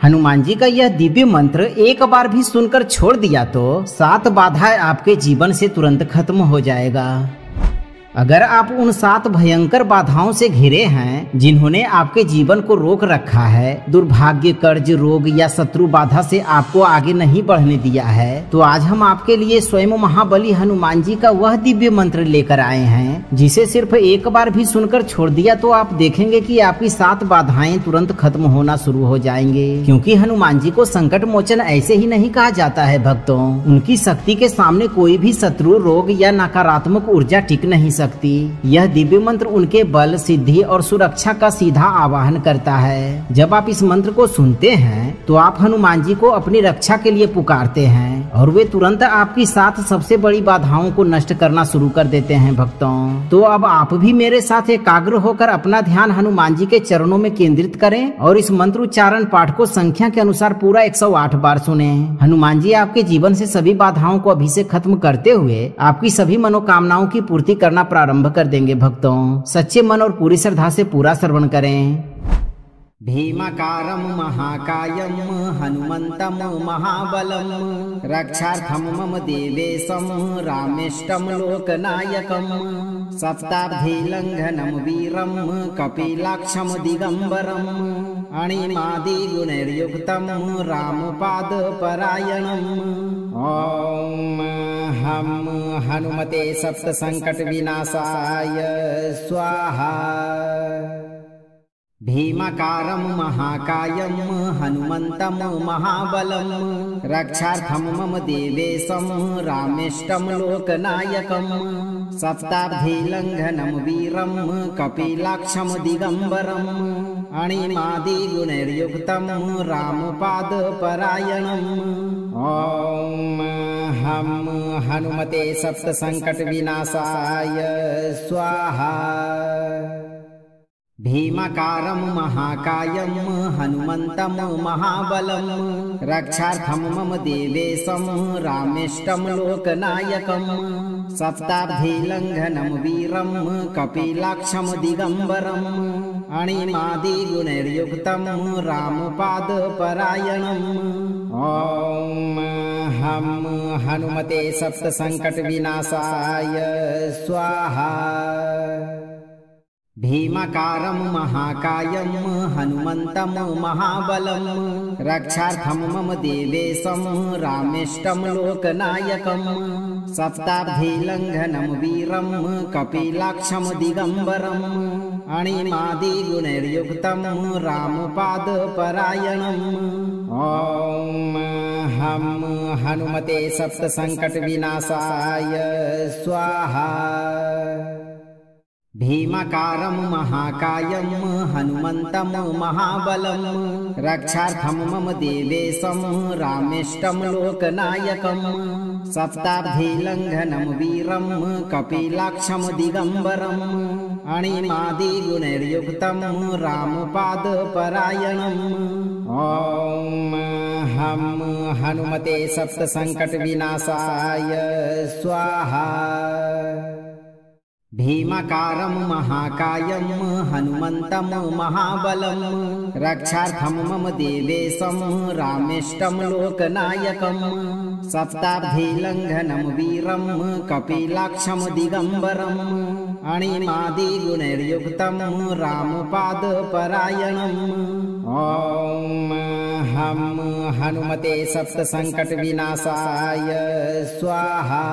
हनुमान जी का यह दिव्य मंत्र एक बार भी सुनकर छोड़ दिया तो 7 बाधाएं आपके जीवन से तुरंत खत्म हो जाएगा। अगर आप उन 7 भयंकर बाधाओं से घिरे हैं जिन्होंने आपके जीवन को रोक रखा है, दुर्भाग्य, कर्ज, रोग या शत्रु बाधा से आपको आगे नहीं बढ़ने दिया है, तो आज हम आपके लिए स्वयं महाबली हनुमान जी का वह दिव्य मंत्र लेकर आए हैं जिसे सिर्फ एक बार भी सुनकर छोड़ दिया तो आप देखेंगे कि आपकी 7 बाधाएं तुरंत खत्म होना शुरू हो जाएंगे। क्योंकि हनुमान जी को संकट मोचन ऐसे ही नहीं कहा जाता है भक्तों, उनकी शक्ति के सामने कोई भी शत्रु, रोग या नकारात्मक ऊर्जा टिक नहीं सकती। यह दिव्य मंत्र उनके बल, सिद्धि और सुरक्षा का सीधा आवाहन करता है। जब आप इस मंत्र को सुनते हैं तो आप हनुमान जी को अपनी रक्षा के लिए पुकारते हैं और वे तुरंत आपकी 7 सबसे बड़ी बाधाओं को नष्ट करना शुरू कर देते हैं भक्तों। तो अब आप भी मेरे साथ एकाग्र होकर अपना ध्यान हनुमान जी के चरणों में केंद्रित करें और इस मंत्र उच्चारण पाठ को संख्या के अनुसार पूरा 108 बार सुने। हनुमान जी आपके जीवन से सभी बाधाओं को अभी से खत्म करते हुए आपकी सभी मनोकामनाओं की पूर्ति करना प्रारंभ कर देंगे भक्तों। सच्चे मन और पूरी श्रद्धा से पूरा श्रवण करें। भीमाकारं महाकायं हनुमन्तं महाबलं रक्षार्थं मम देवेशं रामेष्टं लोकनायकं सप्ताब्धिलङ्घनं वीरं कपिलाक्षं दिगम्बरम् अणिमादिगुणैर्युक्तं रामपादपरायणम्। ॐ हम हनुमते सप्तसङ्कटविनाशाय स्वाहा। भीमाकारं महाकायं हनुमन्तं महाबलं रक्षार्थं मम देवेशं रामेष्टं लोकनायकं सप्ताब्धिलङ्घनं वीरं कपिलाक्षं दिगम्बरम् अणिमादिगुणैर्युक्तं रामपादपरायणम्। ॐ हम हनुमते सप्तसङ्कटविनाशाय स्वाहा। भीमाकारं महाकायं हनुमन्तं महाबलं रक्षार्थं मम देवेशं रामेष्टं लोकनायकं सप्ताब्धिलङ्घनं वीरं कपिलाक्षं दिगम्बरम् अणिमादिगुणैर्युक्तं रामपादपरायणम्। ॐ हम हनुमते सप्तसङ्कटविनाशाय स्वाहा। भीमाकारं महाकायं हनुमन्तं महाबलं रक्षार्थं मम देवेशं रामेष्टं लोकनायकं सप्ताब्धिलङ्घनं वीरं कपिलाक्षं दिगम्बरम् अणिमादिगुणैर्युक्तं रामपादपरायणम्। ॐ हम हनुमते सप्तसङ्कटविनाशाय स्वाहा। भीमाकारं महाकायं हनुमन्तं महाबलं रक्षार्थं मम देवेशं रामेष्टं लोकनायकं सप्ताब्धिलङ्घनं वीरं कपिलाक्षं दिगम्बरम् अणिमादिगुणैर्युक्तं रामपादपरायणम्। ॐ हम हनुमते सप्तसङ्कटविनाशाय स्वाहा। भीमाकारं महाकायं हनुमन्तं महाबलं रक्षार्थं मम देवेशं रामेष्टं लोकनायकं सप्ताब्धिलङ्घनं वीरं कपिलाक्षं दिगम्बरम् अणिमादिगुणैर्युक्तं रामपादपरायणम्। ॐ हम हनुमते सप्तसङ्कटविनाशाय स्वाहा।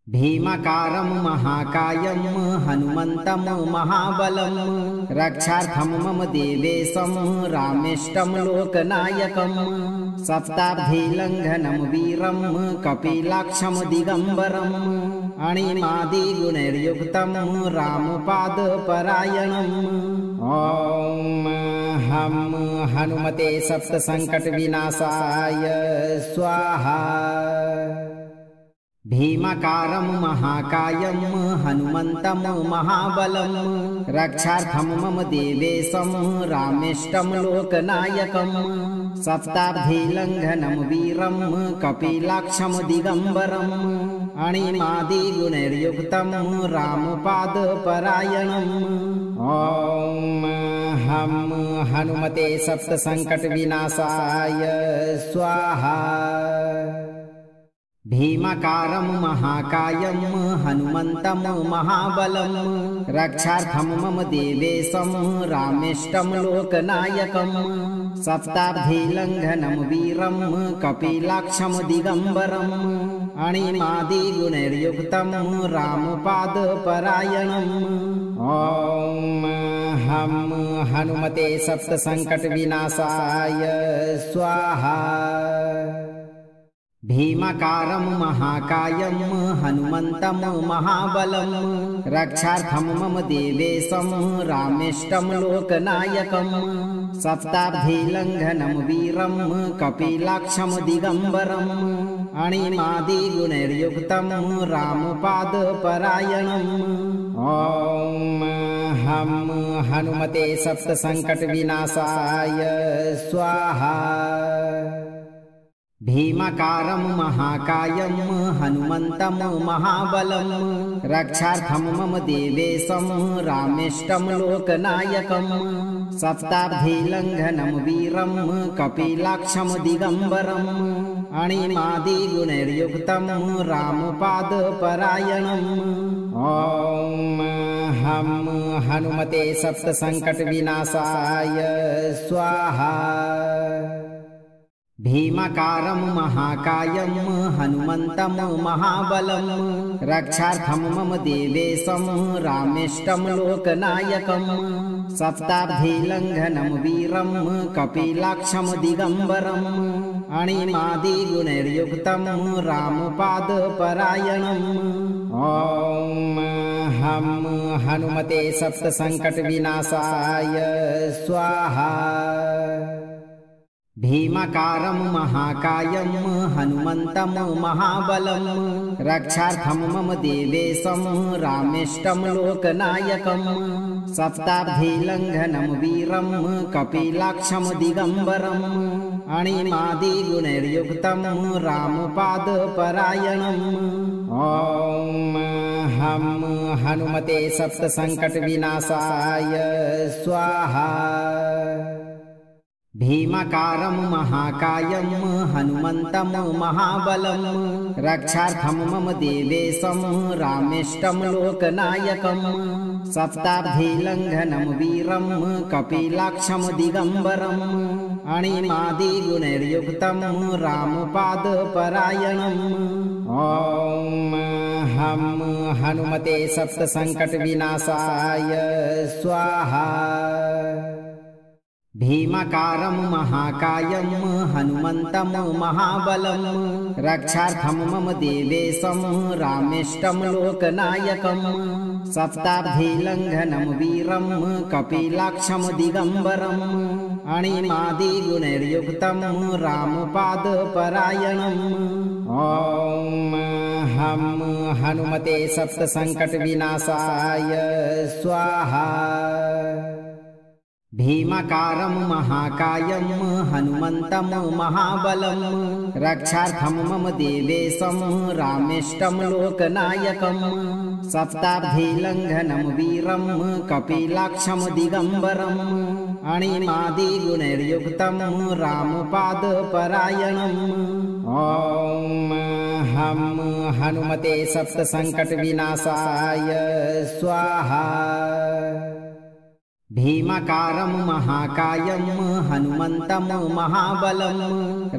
भीमाकारं महाकायं हनुमन्तं महाबलं रक्षार्थं मम देवेशं रामेष्टं लोकनायकं सप्ताब्धिलङ्घनं वीरं कपिलाक्षं दिगम्बरम् अणिमादिगुणैर्युक्तं रामपादपरायणम्। ॐ हम हनुमते सप्तसङ्कटविनाशाय स्वाहा। भीमाकारं महाकायं हनुमन्तं महाबलं रक्षार्थं मम देवेशं रामेष्टं लोकनायकं सप्ताब्धिलङ्घनं वीरं कपिलाक्षं दिगम्बरम् अणिमादिगुणैर्युक्तं रामपादपरायणम्। ॐ हम हनुमते सप्तसङ्कटविनाशाय स्वाहा। भीमाकारं महाकायं हनुमन्तं महाबलं रक्षार्थं मम देवेशं रामेष्टं लोकनायकं सप्ताब्धिलङ्घनं वीरं कपिलाक्षं दिगम्बरम् अणिमादिगुणैर्युक्तं रामपादपरायणम्। ॐ हम हनुमते सप्तसङ्कटविनाशाय स्वाहा। भीमाकारं महाकायं हनुमन्तं महाबलं रक्षार्थं मम देवेशं रामेष्टं लोकनायकं सप्ताब्धिलङ्घनं वीरं कपिलाक्षं दिगम्बरम् अणिमादिगुणैर्युक्तं रामपादपरायणम्। ॐ हम हनुमते सप्तसङ्कटविनाशाय स्वाहा। भीमाकारं महाकायं हनुमन्तं महाबलं रक्षार्थं मम देवेशं रामेष्टं लोकनायकं सप्ताब्धिलङ्घनं वीरं कपिलाक्षं दिगम्बरम् अणिमादिगुणैर्युक्तं रामपादपरायणम्। ॐ हम हनुमते सप्तसङ्कटविनाशाय स्वाहा। भीमाकारं महाकायं हनुमन्तं महाबलं रक्षार्थं मम देवेशं रामेष्टं लोकनायकं सप्ताब्धिलङ्घनं वीरं कपिलाक्षं दिगम्बरम् अणिमादिगुणैर्युक्तं रामपादपरायणम्। ॐ हम हनुमते सप्तसङ्कटविनाशाय स्वाहा। भीमाकारं महाकायं हनुमन्तं महाबलं रक्षार्थं मम देवेशं रामेष्टं लोकनायकं सप्ताब्धिलङ्घनं वीरं कपिलाक्षं दिगम्बरम् अणिमादिगुणैर्युक्तं रामपादपरायणम्। ॐ हम हनुमते सप्तसङ्कटविनाशाय स्वाहा। भीमाकारं महाकायं हनुमन्तं महाबलं रक्षार्थं मम देवेशं रामेष्टं लोकनायकं सप्ताब्धिलङ्घनं वीरं कपिलाक्षं दिगम्बरम् अणिमादिगुणैर्युक्तं रामपादपरायणम्। ॐ हम हनुमते सप्तसङ्कटविनाशाय स्वाहा। भीमाकारं महाकायं हनुमन्तं महाबलं रक्षार्थं मम देवेशं रामेष्टं लोकनायकं सप्ताब्धिलङ्घनं वीरं कपिलाक्षं दिगम्बरम् अणिमादिगुणैर्युक्तं रामपादपरायणम्। ॐ हम हनुमते सप्तसङ्कटविनाशाय स्वाहा। भीमाकारं महाकायं हनुमन्तं महाबलं रक्षार्थं मम देवेशं रामेष्टं लोकनायकं सप्ताब्धिलङ्घनं वीरं कपिलाक्षं दिगम्बरम् अणिमादिगुणैर्युक्तं रामपादपरायणम्। ॐ हम हनुमते सप्तसङ्कटविनाशाय स्वाहा। भीमाकारं महाकायं हनुमन्तं महाबलं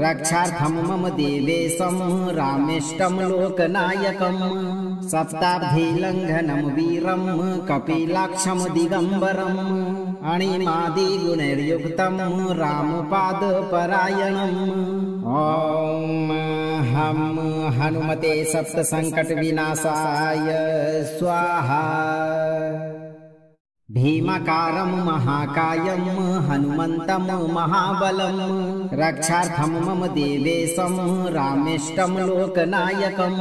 रक्षार्थं मम देवेशं रामेष्टं लोकनायकं सप्ताब्धिलङ्घनं वीरं कपिलाक्षं दिगम्बरम् अणिमादिगुणैर्युक्तं रामपादपरायणम्। ॐ हम हनुमते सप्तसङ्कटविनाशाय स्वाहा। भीमाकारं महाकायं हनुमन्तं महाबलं रक्षार्थं मम देवेशं रामेष्टं लोकनायकं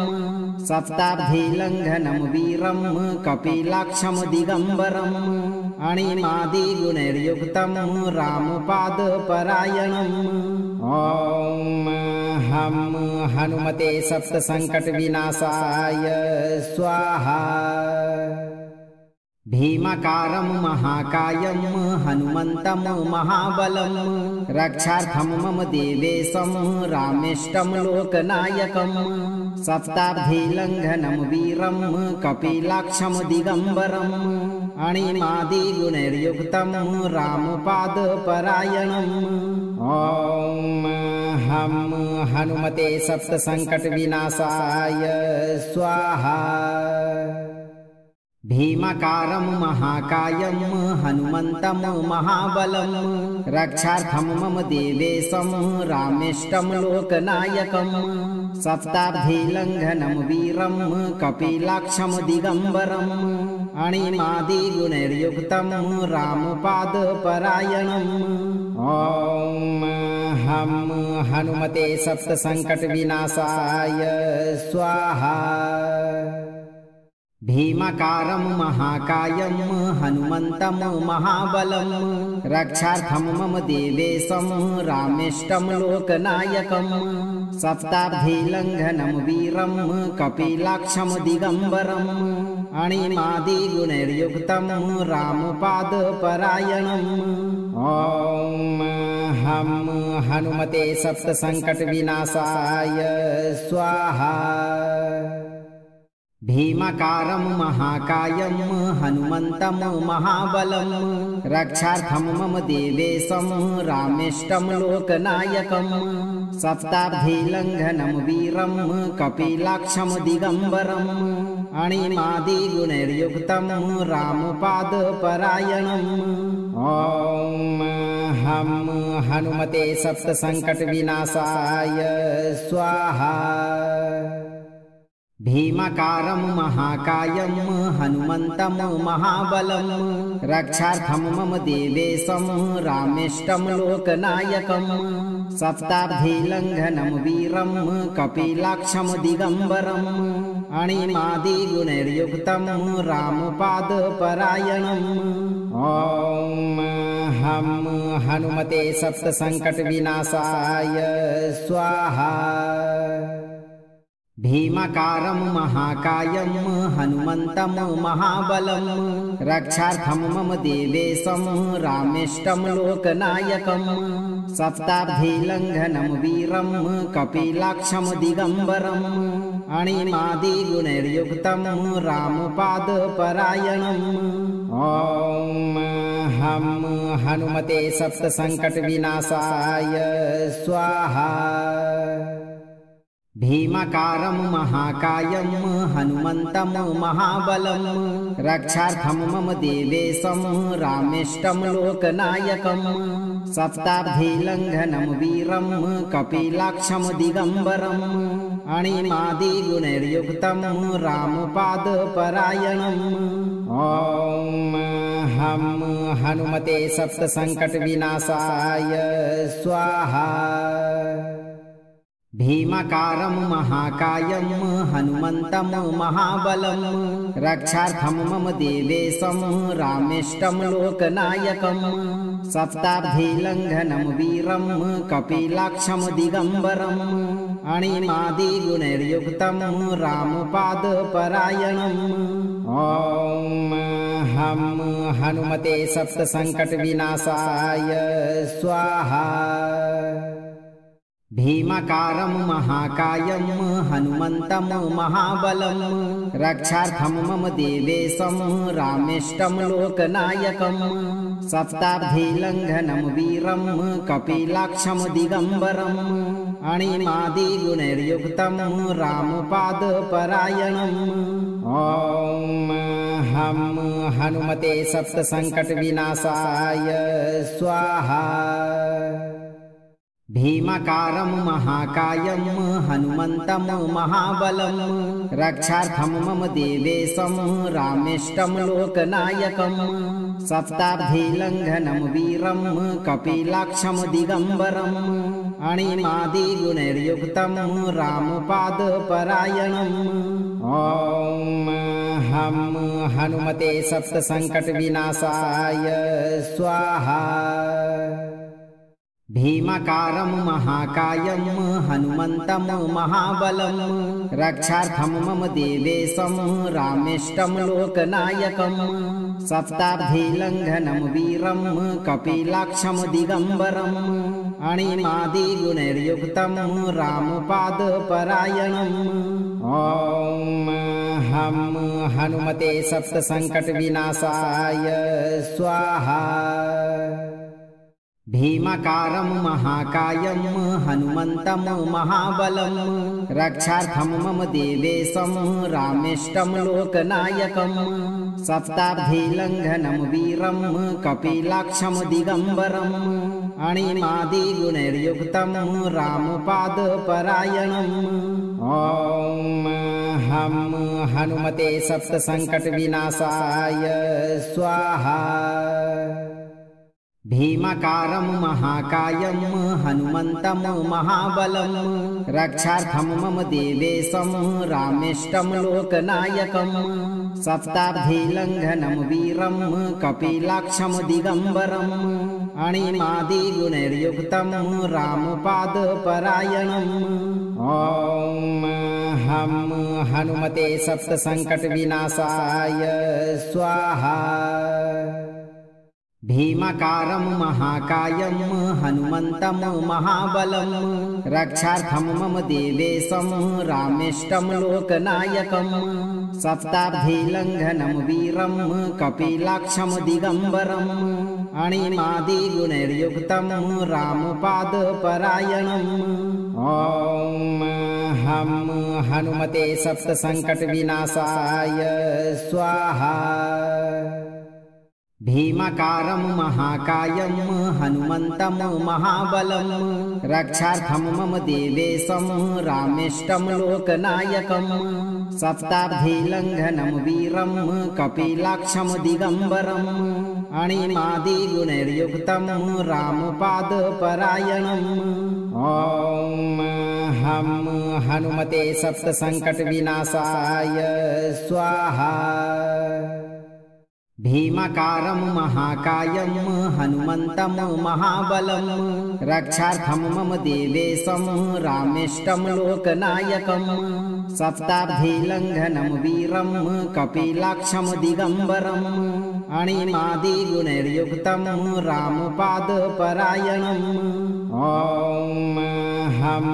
सप्ताब्धिलङ्घनं वीरं कपिलाक्षं दिगम्बरम् अणिमादिगुणैर्युक्तं रामपादपरायणम्। ॐ हम हनुमते सप्तसङ्कटविनाशाय स्वाहा। भीमाकारं महाकायं हनुमन्तं महाबलं रक्षार्थं मम देवेशं रामेष्टं लोकनायकं सप्ताब्धिलङ्घनं वीरं कपिलाक्षं दिगम्बरम् अणिमादिगुणैर्युक्तं रामपादपरायणम् ॐ हं हनुमते सप्तसङ्कटविनाशाय स्वाहा। भीमाकारं महाकायं हनुमन्तं महाबलं रक्षार्थं मम देवेशं रामेष्टं लोकनायकं सप्ताब्धिलङ्घनं वीरं कपिलाक्षं दिगम्बरम् अणिमादिगुणैर्युक्तं रामपादपरायणम् ॐ हं हनुमते सप्तसङ्कटविनाशाय स्वाहा। भीमाकारं महाकायं हनुमन्तं महाबलं रक्षार्थं मम देवेशं रामेष्टं लोकनायकं सप्ताब्धिलङ्घनं वीरं कपिलाक्षं दिगम्बरम् अणिमादिगुणैर्युक्तं रामपादपरायणम् ॐ हं हनुमते सप्तसङ्कटविनाशाय स्वाहा। भीमाकारं महाकायं हनुमन्तं महाबलं रक्षार्थं मम देवेशं रामेष्टं लोकनायकं सप्ताब्धिलङ्घनं वीरं कपिलाक्षं दिगम्बरम् अणिमादिगुणैर्युक्तं रामपादपरायणम् ॐ हं हनुमते सप्तसङ्कटविनाशाय स्वाहा। भीमाकारं महाकायं हनुमन्तं महाबलं रक्षार्थं मम देवेशं रामेष्टं लोकनायकं सप्ताब्धिलङ्घनं वीरं कपिलाक्षं दिगम्बरम् अणिमादिगुणैर्युक्तं रामपादपरायणम् ॐ हं हनुमते सप्तसङ्कटविनाशाय स्वाहा। भीमाकारं महाकायं हनुमन्तं महाबलं रक्षार्थं मम देवेशं रामेष्टं लोकनायकं सप्ताब्धिलङ्घनं वीरं कपिलाक्षं दिगम्बरम् अणिमादिगुणैर्युक्तं रामपादपरायणम् ॐ हं हनुमते सप्तसङ्कटविनाशाय स्वाहा। भीमाकारं महाकायं हनुमन्तं महाबलं रक्षार्थं मम देवेशं रामेष्टं लोकनायकं सप्ताब्धिलङ्घनं वीरं कपिलाक्षं दिगम्बरम् अणिमादिगुणैर्युक्तं रामपादपरायणम् ॐ हं हनुमते सप्तसङ्कटविनाशाय स्वाहा। भीमाकारं महाकायं हनुमन्तं महाबलं रक्षार्थं मम देवेशं रामेष्टं लोकनायकं सप्ताब्धिलङ्घनं वीरं कपिलाक्षं दिगम्बरम् अणिमादिगुणैर्युक्तं रामपादपरायणम् ॐ हं हनुमते सप्तसङ्कटविनाशाय स्वाहा। भीमाकारं महाकायं हनुमन्तं महाबलं रक्षार्थं मम देवेशं रामेष्टं लोकनायकं सप्ताब्धिलङ्घनं वीरं कपिलाक्षं दिगम्बरम् अणिमादिगुणैर्युक्तं रामपादपरायणम् ॐ हं हनुमते सप्तसङ्कटविनाशाय स्वाहा। भीमाकारं महाकायं हनुमन्तं महाबलं रक्षार्थं मम देवेशं रामेष्टं लोकनायकं सप्ताब्धिलङ्घनं वीरं कपिलाक्षं दिगम्बरम् अणिमादिगुणैर्युक्तं रामपादपरायणम् ॐ हं हनुमते सप्तसङ्कटविनाशाय स्वाहा। भीमाकारं महाकायं हनुमन्तं महाबलं रक्षार्थं मम देवेशं रामेष्टं लोकनायकं सप्ताब्धिलङ्घनं वीरं कपिलाक्षं दिगम्बरम् अणिमादिगुणैर्युक्तं रामपादपरायणम्। ॐ हं हनुमते सप्तसङ्कटविनाशाय स्वाहा। भीमाकारं महाकायं हनुमन्तं महाबलं रक्षार्थं मम देवेशं रामेष्टं लोकनायकम्। सप्ताब्धिलङ्घनं वीरं कपिलाक्षं दिगम्बरम् अणिमादिगुणैर्युक्तं रामपादपरायणम्। ॐ हं हनुमते सप्तसङ्कटविनाशाय स्वाहा। भीमाकारं महाकायं हनुमन्तं महाबलं रक्षार्थं मम देवेशं रामेष्टं लोकनायकम्। सप्ताब्धिलङ्घनं वीरं कपिलाक्षं दिगम्बरम् अणिमादिगुणैर्युक्तं रामपादपरायणम्। ॐ हं हनुमते सप्तसङ्कटविनाशाय स्वाहा। भीमाकारं महाकायं हनुमन्तं महाबलं रक्षार्थं मम देवेशं रामेष्टं लोकनायकम्। सप्ताब्धिलङ्घनं वीरं कपिलाक्षं दिगम्बरम् अणिमादिगुणैर्युक्तं रामपादपरायणम्। ॐ हं हनुमते सप्तसङ्कटविनाशाय स्वाहा। भीमाकारं महाकायं हनुमन्तं महाबलं रक्षार्थं मम देवेशं रामेष्टं लोकनायकम्। सप्ताब्धिलङ्घनं वीरं कपिलाक्षं दिगम्बरम् अणिमादिगुणैर्युक्तं रामपादपरायणम्। ॐ हं हनुमते सप्तसङ्कटविनाशाय स्वाहा। भीमाकारं महाकायं हनुमन्तं महाबलं रक्षार्थं मम देवेशं रामेष्टं लोकनायकम्। सप्ताब्धिलङ्घनं वीरं कपिलाक्षं दिगम्बरम् अणिमादिगुणैर्युक्तं रामपादपरायणम्। ॐ हं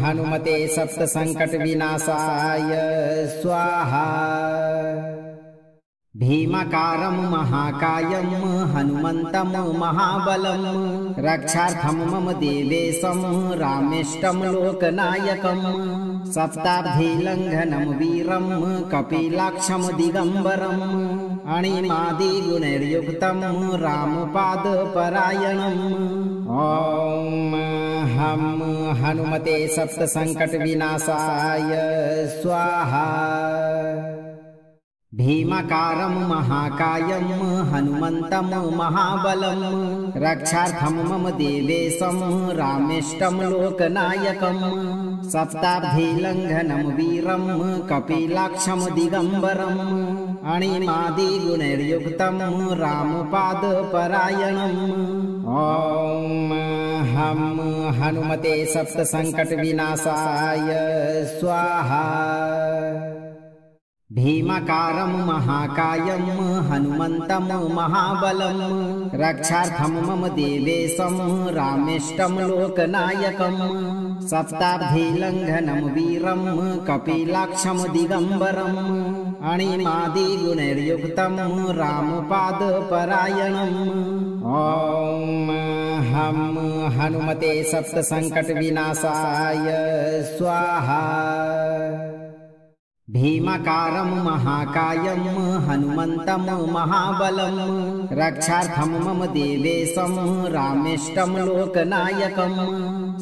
हनुमते सप्तसङ्कटविनाशाय स्वाहा। भीमाकारं महाकायं हनुमन्तं महाबलं रक्षार्थं मम देवेशं रामेष्टं लोकनायकम्। सप्ताब्धिलङ्घनं वीरं कपिलाक्षं दिगम्बरम् अणिमादिगुणैर्युक्तं रामपादपरायणम्। ॐ हं हनुमते सप्तसङ्कटविनाशाय स्वाहा। भीमाकारं महाकायं हनुमन्तं महाबलं रक्षार्थं मम देवेशं रामेष्टं लोकनायकम्। सप्ताब्धिलङ्घनं वीरं कपिलाक्षं दिगम्बरम् अणिमादिगुणैर्युक्तं रामपादपरायणम्। ॐ हं हनुमते सप्तसङ्कटविनाशाय स्वाहा। भीमाकारं महाकायं हनुमन्तं महाबलं रक्षार्थं मम देवेशं रामेष्टं लोकनायकम्। सप्ताब्धिलङ्घनं वीरं कपिलाक्षं दिगम्बरम् अणिमादिगुणैर्युक्तं रामपादपरायणम्। ॐ हं हनुमते सप्तसङ्कटविनाशाय स्वाहा। भीमाकारं महाकायं हनुमन्तं महाबलं रक्षार्थं मम देवेशं रामेष्टं लोकनायकम्।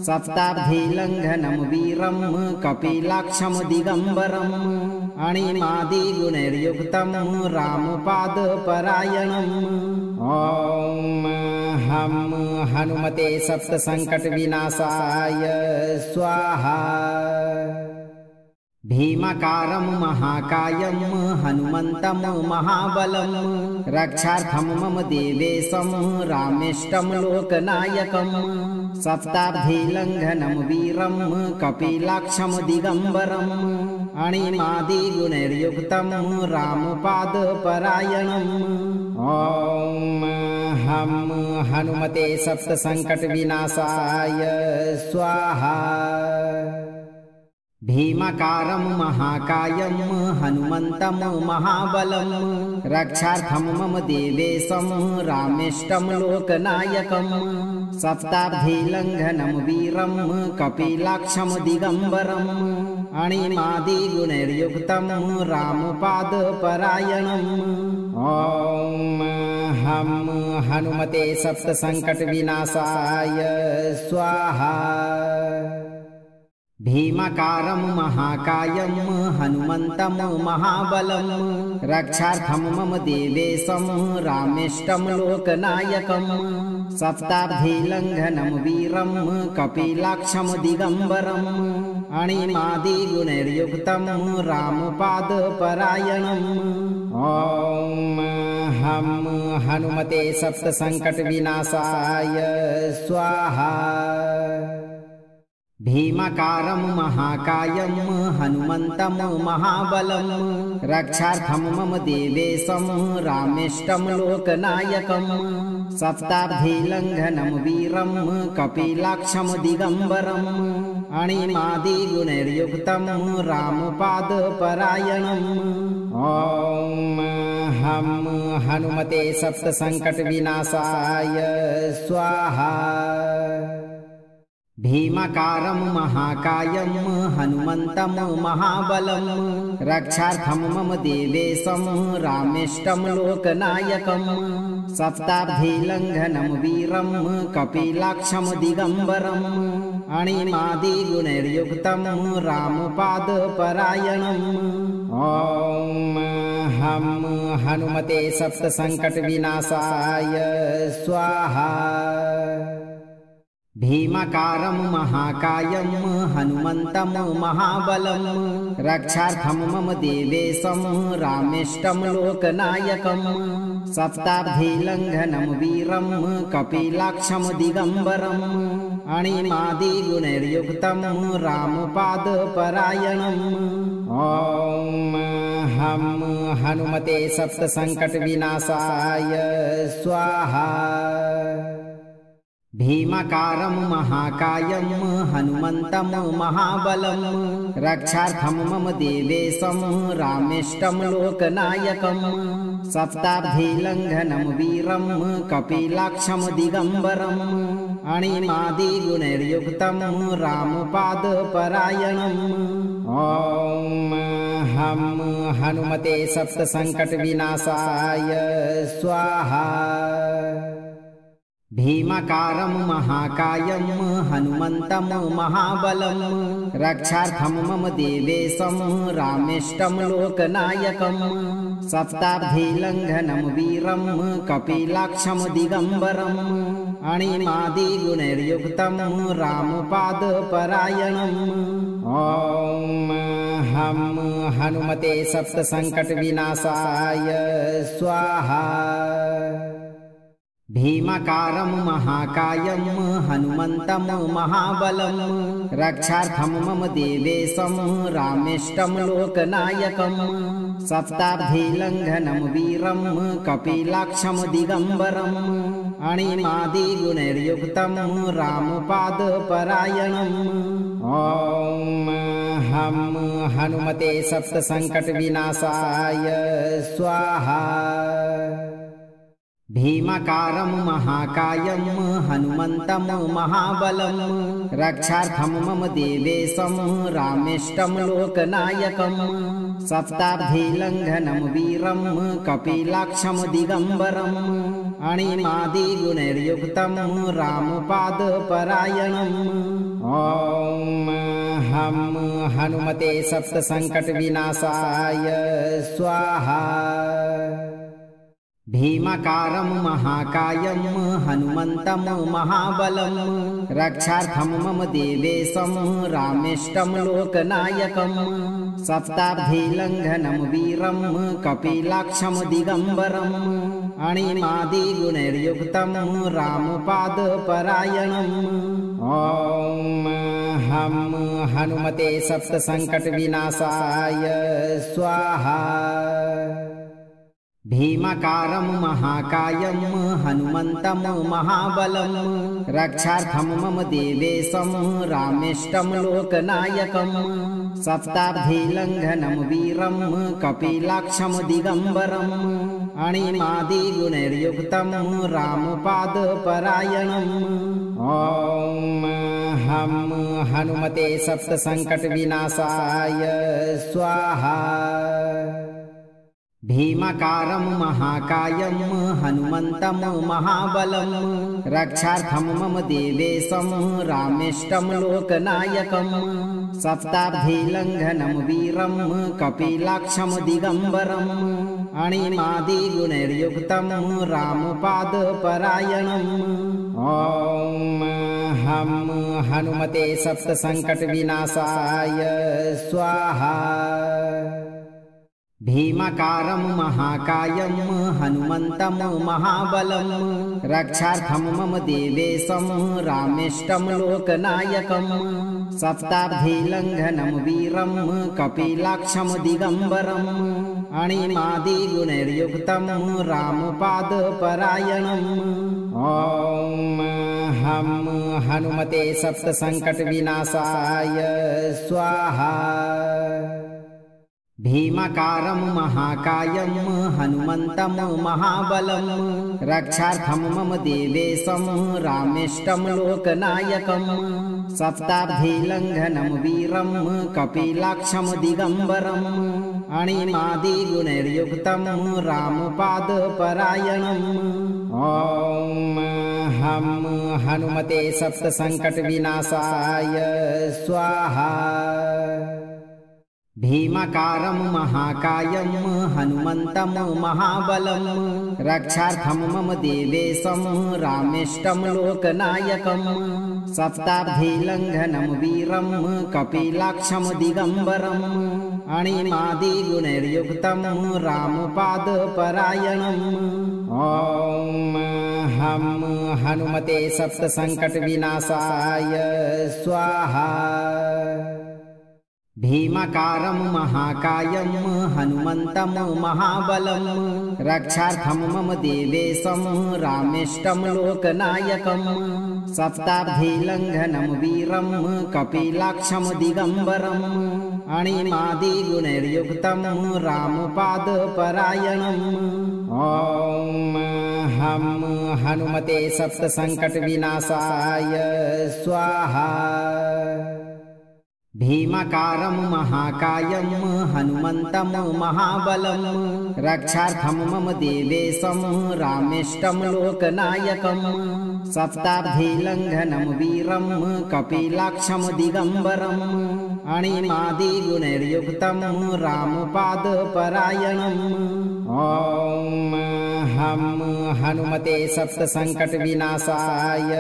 सप्ताब्धिलङ्घनं वीरं कपिलाक्षं दिगम्बरम् अणिमादिगुणैर्युक्तं रामपादपरायणम्। ॐ हं हनुमते सप्तसङ्कटविनाशाय स्वाहा। भीमाकारं महाकायं हनुमन्तं महाबलं रक्षार्थं मम देवेशं रामेष्टं लोकनायकम्। सप्ताब्धिलङ्घनं वीरं कपिलाक्षं दिगम्बरम् अणिमादिगुणैर्युक्तं रामपादपरायणम्। ॐ हं हनुमते सप्तसङ्कटविनाशाय स्वाहा। भीमाकारं महाकायं हनुमन्तं महाबलं रक्षार्थं मम देवेशं रामेष्टं लोकनायकम्। सप्ताब्धिलङ्घनं वीरं कपिलाक्षं दिगम्बरम् अणिमादिगुणैर्युक्तं रामपादपरायणम्। ॐ हं हनुमते सप्तसङ्कटविनाशाय स्वाहा। भीमाकारं महाकायं हनुमन्तं महाबलं रक्षार्थं मम देवेशं रामेष्टं लोकनायकम्। सप्ताब्धिलङ्घनं वीरं कपिलाक्षं दिगम्बरम् अणिमादिगुणैर्युक्तं रामपादपरायणम्। ॐ हं हनुमते सप्तसङ्कटविनाशाय स्वाहा। भीमाकारं महाकायं हनुमन्तं महाबलं रक्षार्थं मम देवेशं रामेष्टं लोकनायकम्। सप्ताब्धिलङ्घनं वीरं कपिलाक्षं दिगम्बरम् अणिमादिगुणैर्युक्तं रामपादपरायणम्। ॐ हं हनुमते सप्तसङ्कटविनाशाय स्वाहा। भीमाकारं महाकायं हनुमन्तं महाबलं रक्षार्थं मम देवेशं रामेष्टं लोकनायकम्। सप्ताब्धिलङ्घनं वीरं कपिलाक्षं दिगम्बरम् अणिमादिगुणैर्युक्तं रामपादपरायणम्। ॐ हं हनुमते सप्तसङ्कटविनाशाय स्वाहा। भीमाकारं महाकायं हनुमन्तं महाबलं रक्षार्थं मम देवेशं रामेष्टं लोकनायकम्। सप्ताब्धिलङ्घनं वीरं कपिलाक्षं दिगम्बरम् अणिमादिगुणैर्युक्तं रामपादपरायणम्। ॐ हं हनुमते सप्तसङ्कटविनाशाय स्वाहा। भीमाकारं महाकायं हनुमन्तं महाबलं रक्षार्थं मम देवेशं रामेष्टं लोकनायकम्। सप्ताब्धिलङ्घनं वीरं कपिलाक्षं दिगम्बरम् अणिमादिगुणैर्युक्तं रामपादपरायणम्। ॐ हं हनुमते सप्तसङ्कटविनाशाय स्वाहा। भीमाकारं महाकायं हनुमन्तं महाबलं रक्षार्थं मम देवेशं रामेष्टं लोकनायकम्। सप्ताब्धिलङ्घनं वीरं कपिलाक्षं दिगम्बरम् अणिमादिगुणैर्युक्तं रामपादपरायणम्। ॐ हं हनुमते सप्तसङ्कटविनाशाय स्वाहा। भीमाकारं महाकायं हनुमन्तं महाबलं रक्षार्थं मम देवेशं रामेष्टं लोकनायकम्। सप्ताब्धिलङ्घनं वीरं कपिलाक्षं दिगम्बरम् अणिमादिगुणैर्युक्तं रामपादपरायणम्। ॐ हं हनुमते सप्तसङ्कटविनाशाय स्वाहा। भीमाकारं महाकायं हनुमन्तं महाबलं रक्षार्थं मम देवेशं रामेष्टं लोकनायकम्। सप्ताब्धिलङ्घनं वीरं कपिलाक्षं दिगम्बरम् अणिमादिगुणैर्युक्तं रामपादपरायणम्। ॐ हं हनुमते सप्तसङ्कटविनाशाय स्वाहा। भीमाकारं महाकायं हनुमन्तं महाबलं रक्षार्थं मम देवेशं रामेष्टं लोकनायकम्। सप्ताब्धिलङ्घनं वीरं कपिलाक्षं दिगम्बरम् अणिमादिगुणैर्युक्तं रामपादपरायणम्। ॐ हम हनुमते सप्तसङ्कटविनाशाय स्वाहा। भीमाकारं महाकायं हनुमन्तं महाबलं रक्षार्थं मम देवेशं रामेष्टं लोकनायकं। सप्ताब्धिलङ्घनं वीरं कपिलाक्षं दिगम्बरम् अणिमादिगुणैर्युक्तं रामपादपरायणम्। ॐ हम हनुमते सप्तसङ्कटविनाशाय स्वाहा। भीमाकारं महाकायं हनुमन्तं महाबलं रक्षार्थं मम देवेशं रामेष्टं लोकनायकं। सप्ताब्धिलङ्घनं वीरं कपिलाक्षं दिगम्बरम् अणिमादिगुणैर्युक्तं रामपादपरायणम्। ॐ हम हनुमते सप्तसङ्कटविनाशाय स्वाहा। भीमाकारं महाकायं हनुमन्तं महाबलं रक्षार्थं मम देवेशं रामेष्टं लोकनायकं। सप्ताब्धिलङ्घनं वीरं कपिलाक्षं दिगम्बरम् अणिमादिगुणैर्युक्तं रामपादपरायणम्। ॐ हम हनुमते सप्तसङ्कटविनाशाय स्वाहा। भीमाकारं महाकायं हनुमन्तं महाबलं रक्षार्थं मम देवेशं रामेष्टं लोकनायकं। सप्ताब्धिलङ्घनं वीरं कपिलाक्षं दिगम्बरम् अणिमादिगुणैर्युक्तं रामपादपरायणम्। ॐ हम हनुमते सप्तसङ्कटविनाशाय स्वाहा। भीमाकारं महाकायं हनुमन्तं महाबलं रक्षार्थं मम देवेशं रामेष्टं लोकनायकं। सप्ताब्धिलङ्घनं वीरं कपिलाक्षं दिगम्बरम् अणिमादिगुणैर्युक्तं रामपादपरायणम्। ॐ हम हनुमते सप्तसङ्कटविनाशाय स्वाहा। भीमाकारं महाकायं हनुमन्तं महाबलं रक्षार्थं मम देवेशं रामेष्टं लोकनायकं। सप्ताब्धिलङ्घनं वीरं कपिलाक्षं दिगम्बरम् अणिमादिगुणैर्युक्तं रामपादपरायणम्। ॐ हम हनुमते सप्तसङ्कटविनाशाय स्वाहा। भीमाकारं महाकायं हनुमन्तं महाबलं रक्षार्थं मम देवेशं रामेष्टं लोकनायकं। सप्ताब्धिलङ्घनं वीरं कपिलाक्षं दिगम्बरम् अणिमादिगुणैर्युक्तं रामपादपरायणम्। ॐ हम हनुमते सप्तसङ्कटविनाशाय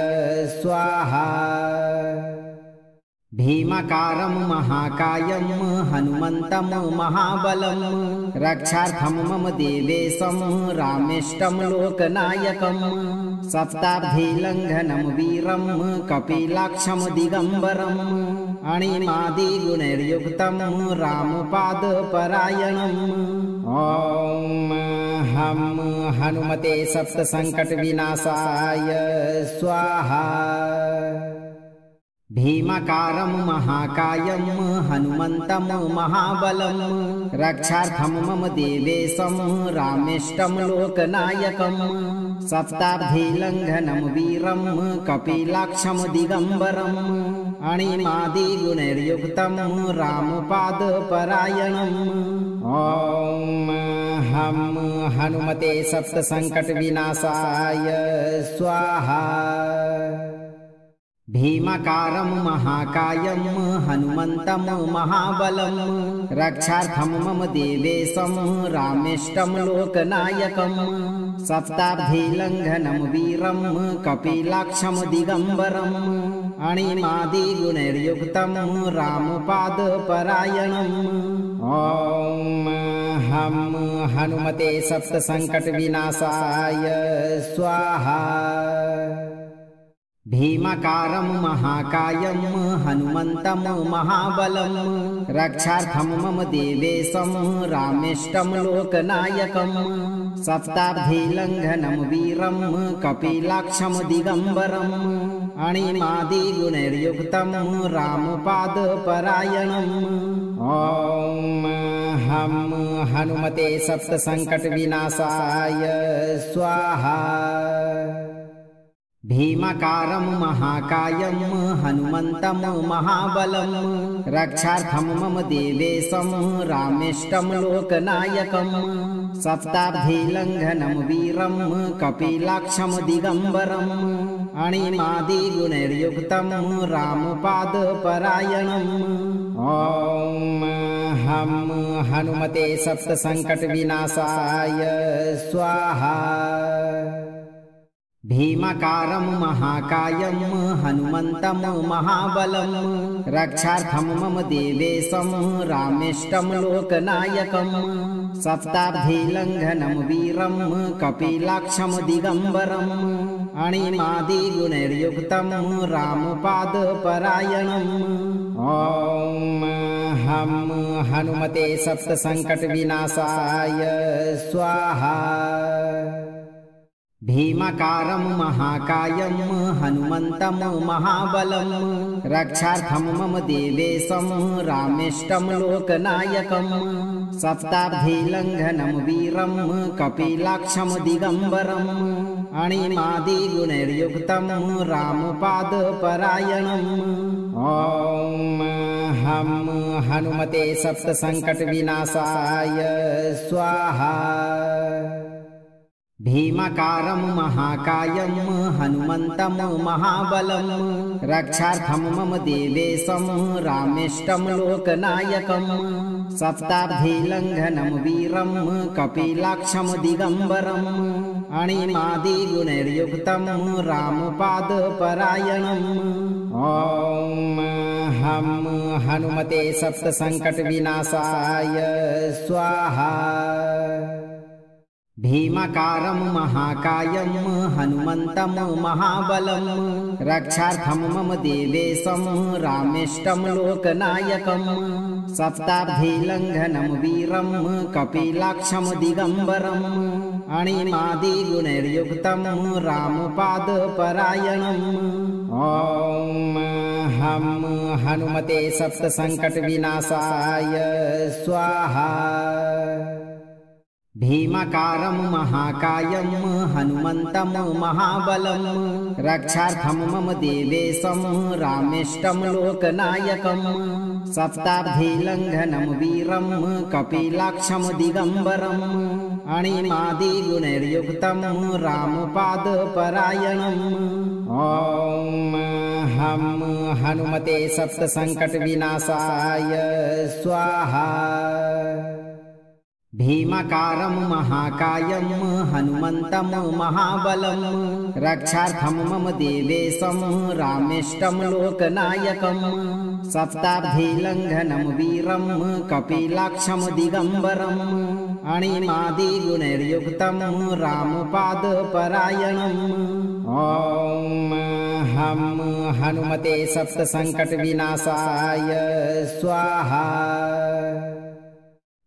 स्वाहा। भीमाकारं महाकायं हनुमन्तं महाबलं रक्षार्थं मम देवेशं रामेष्टं लोकनायकं। सप्ताब्धिलङ्घनं वीरं कपिलाक्षं दिगम्बरम् अणिमादिगुणैर्युक्तं रामपादपरायणम्। ॐ हम हनुमते सप्तसङ्कटविनाशाय स्वाहा। भीमाकारं महाकायं हनुमन्तं महाबलं रक्षार्थं मम देवेशं रामेष्टं लोकनायकं। सप्ताब्धिलङ्घनं वीरं कपिलाक्षं दिगम्बरम् अणिमादिगुणैर्युक्तं रामपादपरायणम्। ॐ हम हनुमते सप्तसङ्कटविनाशाय स्वाहा। भीमाकारं महाकायं हनुमन्तं महाबलं रक्षार्थं मम देवेशं रामेष्टं लोकनायकं। सप्ताब्धिलङ्घनं वीरं कपिलाक्षं दिगम्बरम् अणिमादिगुणैर्युक्तं रामपादपरायणम्। ॐ हं हनुमते सप्तसङ्कटविनाशाय स्वाहा। भीमाकारं महाकायं हनुमन्तं महाबलं रक्षार्थं मम देवेशं रामेष्टं लोकनायकं। सप्ताब्धिलङ्घनं वीरं कपिलाक्षं दिगम्बरम् अणिमादिगुणैर्युक्तं रामपादपरायणम्। ॐ हं हनुमते सप्तसङ्कटविनाशाय स्वाहा। भीमाकारं महाकायं हनुमन्तं महाबलं रक्षार्थं मम देवेशं रामेष्टं लोकनायकं। सप्ताब्धिलङ्घनं वीरं कपिलाक्षं दिगम्बरम् अणिमादिगुणैर्युक्तं रामपादपरायणम्। ॐ हं हनुमते सप्तसङ्कटविनाशाय स्वाहा। भीमाकारं महाकायं हनुमन्तं महाबलं रक्षार्थं मम देवेशं रामेष्टं लोकनायकं। सप्ताब्धिलङ्घनं वीरं कपिलाक्षं दिगम्बरम् अणिमादिगुणैर्युक्तं रामपादपरायणम्। ॐ हं हनुमते सप्तसङ्कटविनाशाय स्वाहा। भीमाकारं महाकायं हनुमन्तं महाबलं रक्षार्थं मम देवेशं रामेष्टं लोकनायकं। सप्ताब्धिलङ्घनं वीरं कपिलाक्षं दिगम्बरम् अणिमादिगुणैर्युक्तं रामपादपरायणम्। ॐ हं हनुमते सप्तसङ्कटविनाशाय स्वाहा। भीमाकारं महाकायं हनुमन्तं महाबलं रक्षार्थं मम देवेशं रामेष्टं लोकनायकं। सप्ताब्धिलङ्घनं वीरं कपिलाक्षं दिगम्बरम् अणिमादिगुणैर्युक्तं रामपादपरायणम्। ॐ हं हनुमते सप्तसङ्कटविनाशाय स्वाहा। भीमाकारं महाकायं हनुमन्तं महाबलं रक्षार्थं मम देवेशं रामेष्टं लोकनायकं। सप्ताब्धिलङ्घनं वीरं कपिलाक्षं दिगम्बरम् अणिमादिगुणैर्युक्तं रामपादपरायणम्। ॐ हं हनुमते सप्तसङ्कटविनाशाय स्वाहा। भीमाकारं महाकायं हनुमन्तं महाबलं रक्षार्थं मम देवेशं रामेष्टं लोकनायकं। सप्ताब्धिलङ्घनं वीरं कपिलाक्षं दिगम्बरम् अणिमादिगुणैर्युक्तं रामपादपरायणम्। ॐ हं हनुमते सप्तसङ्कटविनाशाय स्वाहा। भीमाकारं महाकायं हनुमन्तं महाबलं रक्षार्थं मम देवेशं रामेष्टं लोकनायकं। सप्ताब्धिलङ्घनं वीरं कपिलाक्षं दिगम्बरम् अणिमादिगुणैर्युक्तं रामपादपरायणम्। ॐ हं हनुमते सप्तसङ्कटविनाशाय स्वाहा।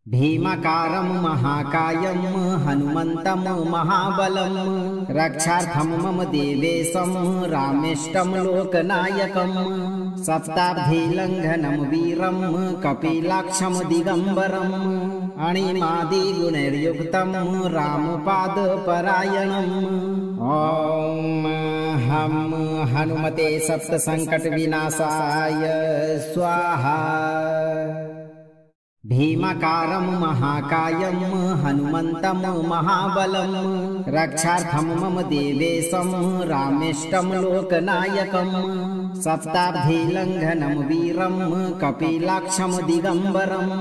भीमाकारं महाकायं हनुमन्तं महाबलं रक्षार्थं मम देवेशं रामेष्टं लोकनायकं। सप्ताब्धिलङ्घनं वीरं कपिलाक्षं दिगम्बरम् अणिमादिगुणैर्युक्तं रामपादपरायणम्। ॐ हं हनुमते सप्तसङ्कटविनाशाय स्वाहा। भीमाकारं महाकायं हनुमन्तं महाबलं रक्षार्थं मम देवेशं रामेष्टं लोकनायकं। सप्ताब्धिलङ्घनं वीरं कपिलाक्षं दिगम्बरम्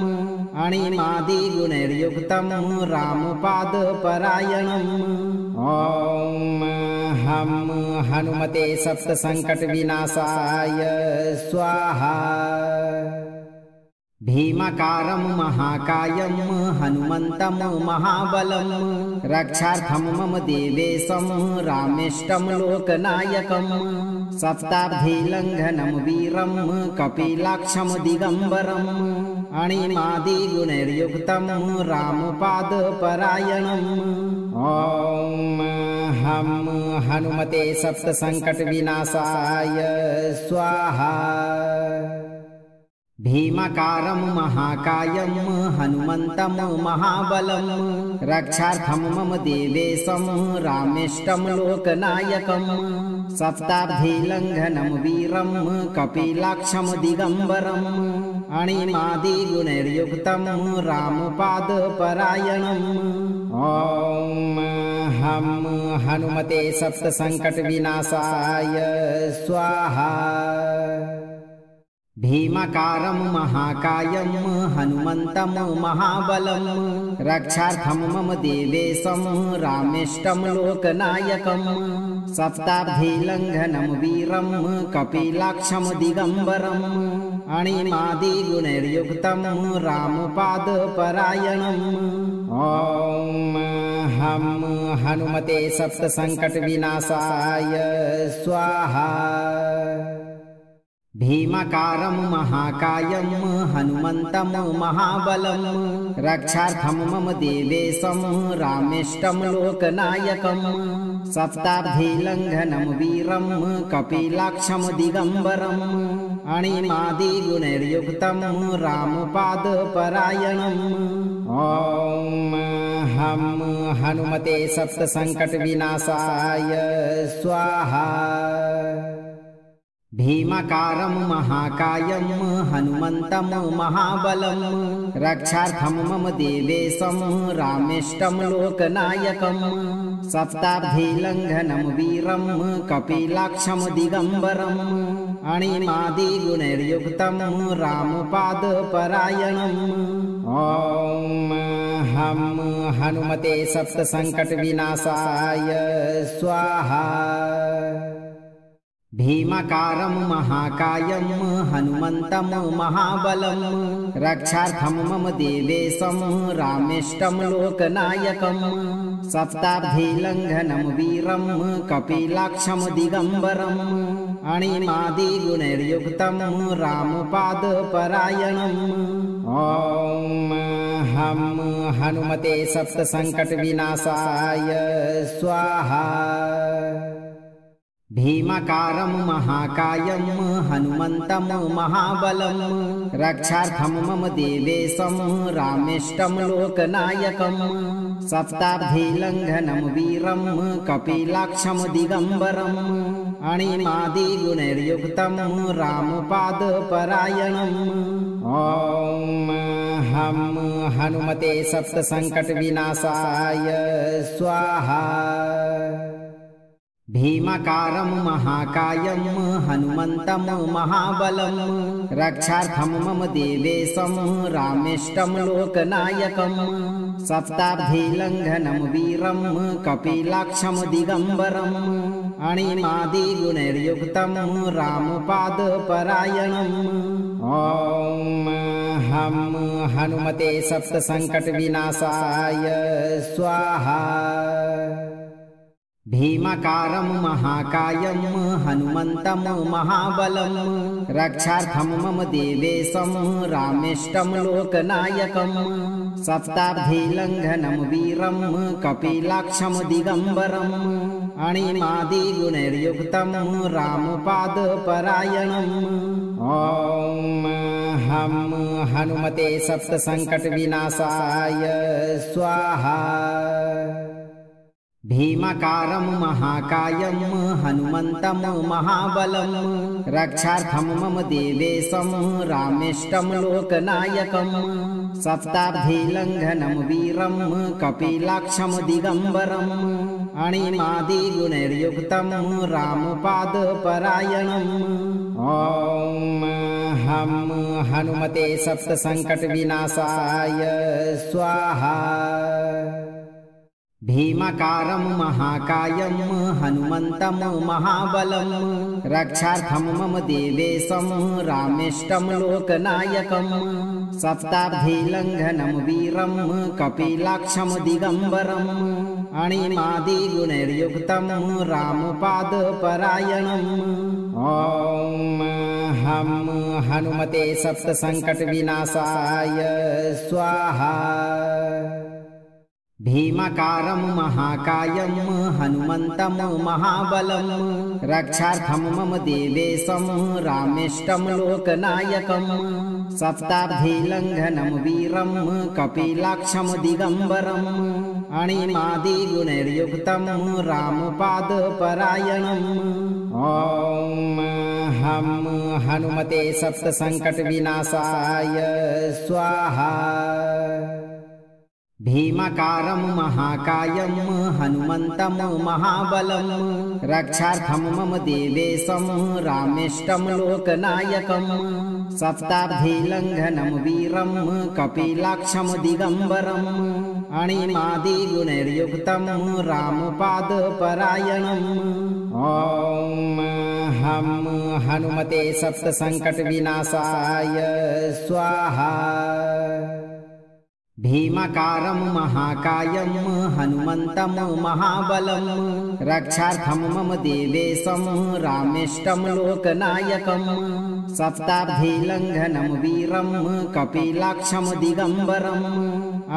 अणिमादिगुणैर्युक्तं रामपादपरायणम्। ॐ हं हनुमते सप्तसङ्कटविनाशाय स्वाहा। भीमाकारं महाकायं हनुमन्तं महाबलं रक्षार्थं मम देवेशं रामेष्टं लोकनायकम्। सप्ताब्धिलङ्घनं वीरं कपिलाक्षं दिगम्बरम् अणिमादिगुणैर्युक्तं रामपादपरायणम्। ॐ हं हनुमते सप्तसङ्कटविनाशाय स्वाहा। भीमाकारं महाकायं हनुमन्तं महाबलं रक्षार्थं मम देवेशं रामेष्टं लोकनायकम्। सप्ताब्धिलङ्घनं वीरं कपिलाक्षं दिगम्बरम् अणिमादिगुणैर्युक्तं रामपादपरायणम्। ॐ हं हनुमते सप्तसङ्कटविनाशाय स्वाहा। भीमाकारं महाकायं हनुमन्तं महाबलं रक्षार्थं मम देवेशं रामेष्टं लोकनायकम्। सप्ताब्धिलङ्घनं वीरं कपिलाक्षं दिगम्बरम् अणिमादिगुणैर्युक्तं रामपादपरायणम्। ॐ हं हनुमते सप्तसङ्कटविनाशाय स्वाहा। भीमाकारं महाकायं हनुमन्तं महाबलं रक्षार्थं मम देवेशं रामेष्टं लोकनायकम्। सप्ताब्धिलङ्घनं वीरं कपिलाक्षं दिगम्बरम् अणिमादिगुणैर्युक्तं रामपादपरायणम्। ॐ हं हनुमते सप्तसङ्कटविनाशाय स्वाहा। भीमाकारं महाकायं हनुमन्तं महाबलं रक्षार्थं मम देवेशं रामेष्टं लोकनायकम्। सप्ताब्धिलङ्घनं वीरं कपिलाक्षं दिगम्बरम् अणिमादिगुणैर्युक्तं रामपादपरायणम्। ॐ हं हनुमते सप्तसङ्कटविनाशाय स्वाहा। भीमाकारं महाकायं हनुमन्तं महाबलं रक्षार्थं मम देवेशं रामेष्टं लोकनायकम्। सप्ताब्धिलङ्घनं वीरं कपिलाक्षं दिगम्बरम् अणिमादिगुणैर्युक्तं रामपादपरायणम्। ॐ हं हनुमते सप्तसङ्कटविनाशाय स्वाहा। भीमाकारं महाकायं हनुमन्तं महाबलं रक्षार्थं मम देवेशं रामेष्टं लोकनायकम्। सप्ताब्धिलङ्घनं वीरं कपिलाक्षं दिगम्बरम् अणिमादिगुणैर्युक्तं रामपादपरायणम्। ॐ हं हनुमते सप्तसङ्कटविनाशाय स्वाहा। भीमाकारं महाकायं हनुमन्तं महाबलं रक्षार्थं मम देवेशं रामेष्टं लोकनायकम्। सप्ताब्धिलङ्घनं वीरं कपिलाक्षं दिगम्बरम् अणिमादिगुणैर्युक्तं रामपादपरायणम्। ॐ हं हनुमते सप्तसङ्कटविनाशाय स्वाहा। भीमाकारं महाकायं हनुमन्तं महाबलं रक्षार्थं मम देवेशं रामेष्टं लोकनायकम्। सप्ताब्धिलङ्घनं वीरं कपिलाक्षं दिगम्बरम् अणिमादिगुणैर्युक्तं रामपादपरायणम्। ॐ हं हनुमते सप्तसङ्कटविनाशाय स्वाहा। भीमाकारं महाकायं हनुमन्तं महाबलं रक्षार्थं मम देवेशं रामेष्टं लोकनायकम्। सप्ताब्धिलङ्घनं वीरं कपिलाक्षं दिगम्बरम् अणिमादिगुणैर्युक्तं रामपादपरायणम्। हम हनुमते सप्तसङ्कटविनाशाय स्वाहा। भीमाकारं महाकायं हनुमन्तं महाबलं रक्षार्थं मम देवेशं रामेष्टं लोकनायकं सप्ताब्धिलङ्घनं वीरं कपिलाक्षं दिगम्बरम् अणिमादिगुणैर्युक्तं रामपादपरायणम्। ॐ हम हनुमते सप्तसङ्कटविनाशाय स्वाहा। भीमाकारं महाकायं हनुमन्तं महाबलं रक्षार्थं मम देवेशं रामेष्टं लोकनायकं सप्ताब्धिलङ्घनं वीरं कपिलाक्षं दिगम्बरम् अणिमादिगुणैर्युक्तं रामपादपरायणम्। ॐ हम हनुमते सप्तसङ्कटविनाशाय स्वाहा। भीमाकारं महाकायं हनुमन्तं महाबलं रक्षार्थं मम देवेशं रामेष्टं लोकनायकं सप्ताब्धिलङ्घनं वीरं कपिलाक्षं दिगम्बरम् अणिमादिगुणैर्युक्तं रामपादपरायणम्। ॐ हम हनुमते सप्तसङ्कटविनाशाय स्वाहा। भीमाकारं महाकायं हनुमन्तं महाबलं रक्षार्थं मम देवेशं रामेष्टं लोकनायकं सप्ताब्धिलङ्घनं वीरं कपिलाक्षं दिगम्बरम्